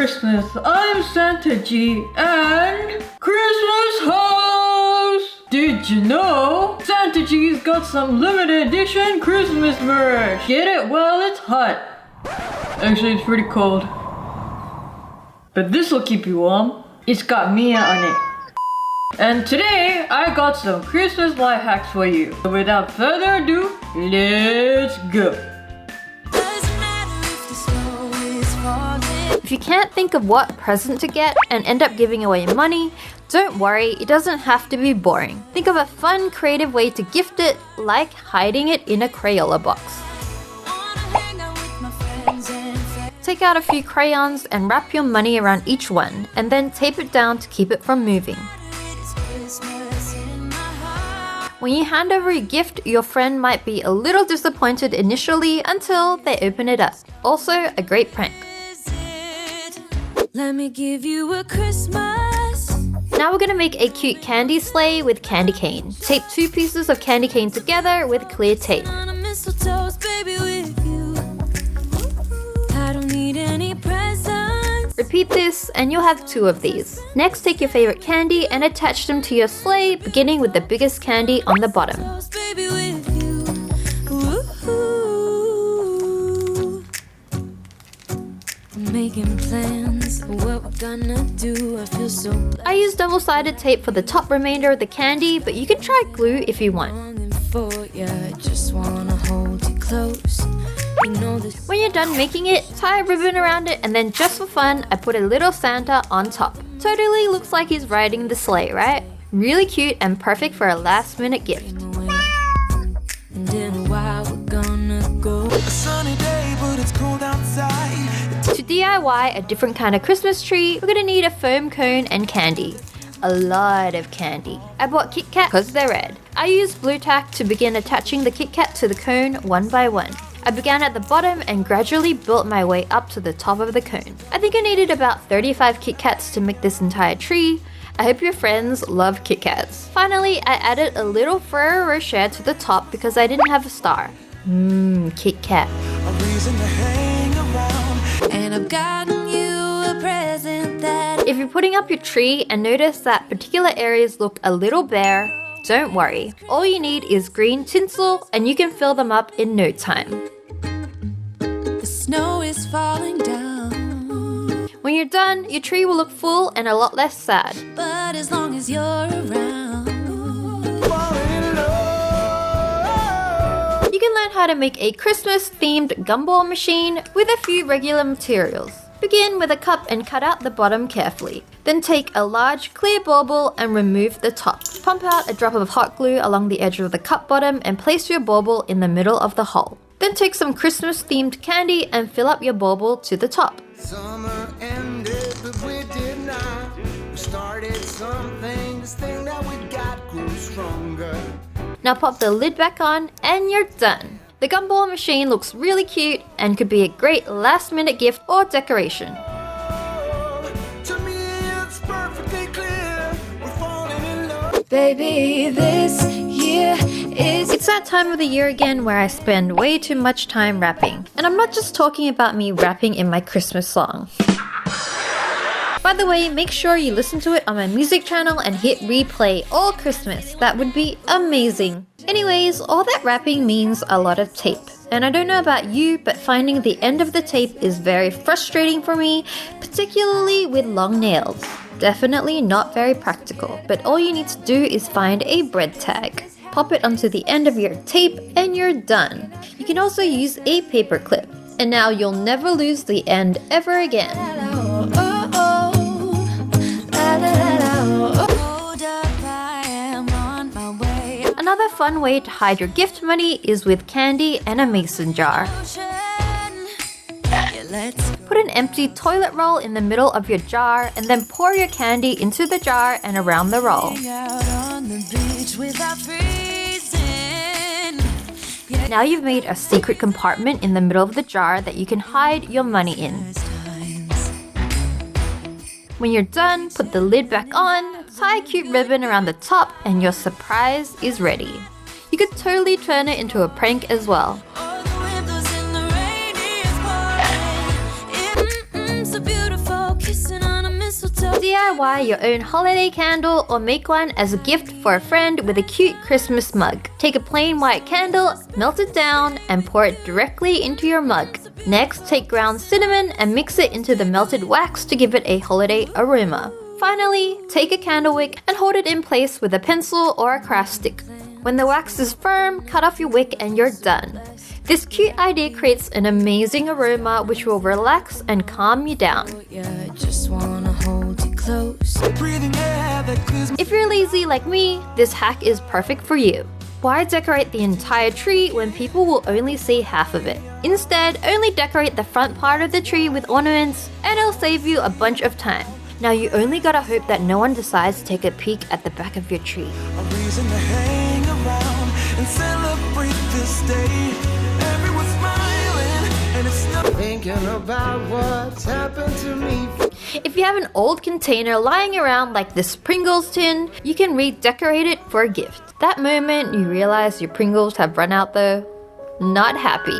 Christmas. I'm Santa G and Christmas host! Did you know Santa G's got some limited edition Christmas merch? Get it while it's hot. Actually, it's pretty cold. But this'll keep you warm. It's got Mia on it. And today, I got some Christmas life hacks for you. So without further ado, let's go. If you can't think of what present to get and end up giving away money, don't worry, it doesn't have to be boring. Think of a fun, creative way to gift it, like hiding it in a Crayola box. Take out a few crayons and wrap your money around each one, and then tape it down to keep it from moving. When you hand over your gift, your friend might be a little disappointed initially until they open it up. Also, a great prank. Let me give you a Christmas. Now we're gonna make a cute candy sleigh with candy cane. Tape 2 pieces of candy cane together with clear tape. On a mistletoe's baby with you. I don't need any presents. Repeat this and you'll have 2 of these. Next, take your favorite candy and attach them to your sleigh, beginning with the biggest candy on the bottom. Baby with you. Ooh. Making plans, what we're gonna do. I feel so blessed. I use double-sided tape for the top remainder of the candy, but you can try glue if you want. Longing for ya, just wanna hold you close. You know this. When you're done making it, tie a ribbon around it, and then just for fun, I put a little Santa on top. Totally looks like he's riding the sleigh, right? Really cute and perfect for a last-minute gift. And in a while we're gonna go. A sunny day, but it's cold outside. To DIY a different kind of Christmas tree, we're gonna need a foam cone and candy. A lot of candy. I bought Kit Kat because they're red. I used blue tack to begin attaching the Kit Kat to the cone one by one. I began at the bottom and gradually built my way up to the top of the cone. I think I needed about 35 Kit Kats to make this entire tree. I hope your friends love Kit Kats. Finally, I added a little Ferrero Rocher to the top because I didn't have a star. Kit Kat. A reason to hang around. And I've gotten you a present that If you're putting up your tree and notice that particular areas look a little bare, don't worry. All you need is green tinsel and you can fill them up in no time. the snow is falling down. When you're done, your tree will look full and a lot less sad. But as long as you're around, Falling in love. You can learn how to make a Christmas-themed gumball machine with a few regular materials. Begin with a cup and cut out the bottom carefully. Then take a large clear bauble and remove the top. Pump out a drop of hot glue along the edge of the cup bottom and place your bauble in the middle of the hole. Then take some Christmas-themed candy and fill up your bauble to the top. Summer ended, but we did not. We started something. This thing that we got grew stronger. Now pop the lid back on and you're done. The gumball machine looks really cute and could be a great last-minute gift or decoration. To me, it's perfectly clear. We're falling in love. baby, this year is. It's that time of the year again where I spend way too much time rapping. And I'm not just talking about me rapping in my Christmas song. By the way, make sure you listen to it on my music channel and hit replay all Christmas. That would be amazing. Anyways, all that rapping means a lot of tape. And I don't know about you, but finding the end of the tape is very frustrating for me, particularly with long nails. Definitely not very practical, but all you need to do is find a bread tag. Pop it onto the end of your tape and you're done. You can also use a paper clip. And now you'll never lose the end ever again. Another fun way to hide your gift money is with candy and a mason jar. Put an empty toilet roll in the middle of your jar and then pour your candy into the jar and around the roll. Now you've made a secret compartment in the middle of the jar that you can hide your money in. When you're done, put the lid back on, tie a cute ribbon around the top, and your surprise is ready. You could totally turn it into a prank as well. So beautiful, DIY your own holiday candle or make one as a gift for a friend with a cute Christmas mug. Take a plain white candle, melt it down, and pour it directly into your mug. Next, take ground cinnamon and mix it into the melted wax to give it a holiday aroma. Finally, take a candle wick and hold it in place with a pencil or a craft stick. When the wax is firm, cut off your wick and you're done. This cute idea creates an amazing aroma which will relax and calm you down. Just wanna hold you close. If you're lazy like me, this hack is perfect for you. Why decorate the entire tree when people will only see half of it? Instead, only decorate the front part of the tree with ornaments and it'll save you a bunch of time. Now you only gotta hope that no one decides to take a peek at the back of your tree. A reason to hang around and celebrate this day. Everyone's smiling and it's not thinking about what's happened to me. If you have an old container lying around like this Pringles tin, you can redecorate it for a gift. That moment you realize your Pringles have run out though, not happy.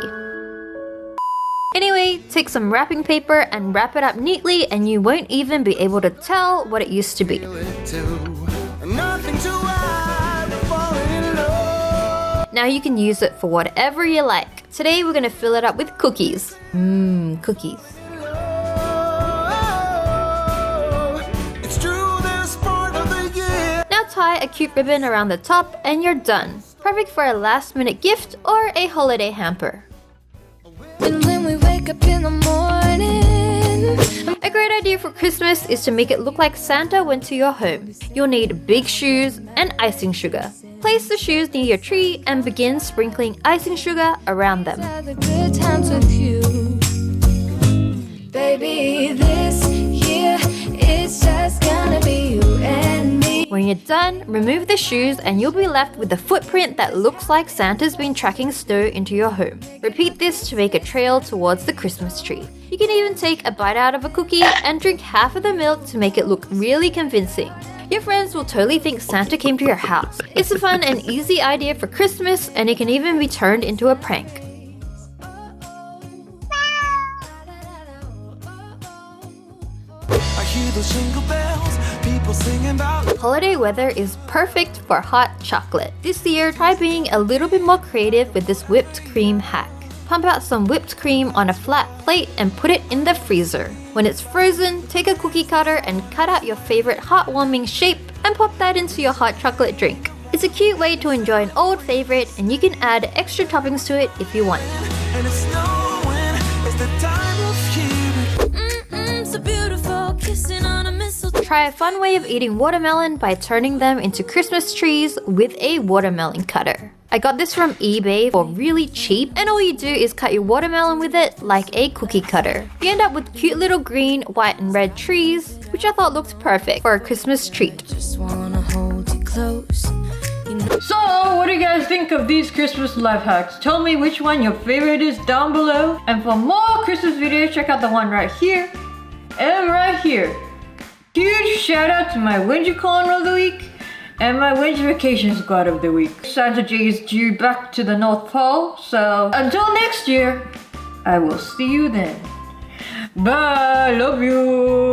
Anyway, take some wrapping paper and wrap it up neatly and you won't even be able to tell what it used to be. Nothing to hide, falling in love. Now you can use it for whatever you like. Today we're gonna fill it up with cookies. Cookies. It's true, this part of the year. Now tie a cute ribbon around the top and you're done. Perfect for a last minute gift or a holiday hamper. And when we wake up in the morning, A great idea for Christmas is to make it look like Santa went to your home. You'll need big shoes and icing sugar. Place the shoes near your tree and begin sprinkling icing sugar around them. had the good times with you. Baby, this year it's just gonna be you and me. When you're done, remove the shoes and you'll be left with a footprint that looks like Santa's been tracking snow into your home. Repeat this to make a trail towards the Christmas tree. You can even take a bite out of a cookie and drink half of the milk to make it look really convincing. Your friends will totally think Santa came to your house. It's a fun and easy idea for Christmas and it can even be turned into a prank. I hear those jingle bells, people singing about. Holiday weather is perfect for hot chocolate. This year, try being a little bit more creative with this whipped cream hack. Pump out some whipped cream on a flat plate and put it in the freezer. When it's frozen, take a cookie cutter and cut out your favorite heartwarming shape and pop that into your hot chocolate drink. It's a cute way to enjoy an old favorite and you can add extra toppings to it if you want. And it's snowing, it's the time of year. So beautiful, kissing on a mistletoe. Try a fun way of eating watermelon by turning them into Christmas trees with a watermelon cutter. I got this from eBay for really cheap and all you do is cut your watermelon with it like a cookie cutter. You end up with cute little green, white and red trees, which I thought looked perfect for a Christmas treat. Just wanna hold you close. You know, So, what do you guys think of these Christmas life hacks? Tell me which one your favorite is down below. And for more Christmas videos, check out the one right here and right here. Huge shout out to my Wengie corner of the week and my Wengie vacation squad of the week. Santa J is due back to the North Pole, so until next year, I will see you then. Bye, love you.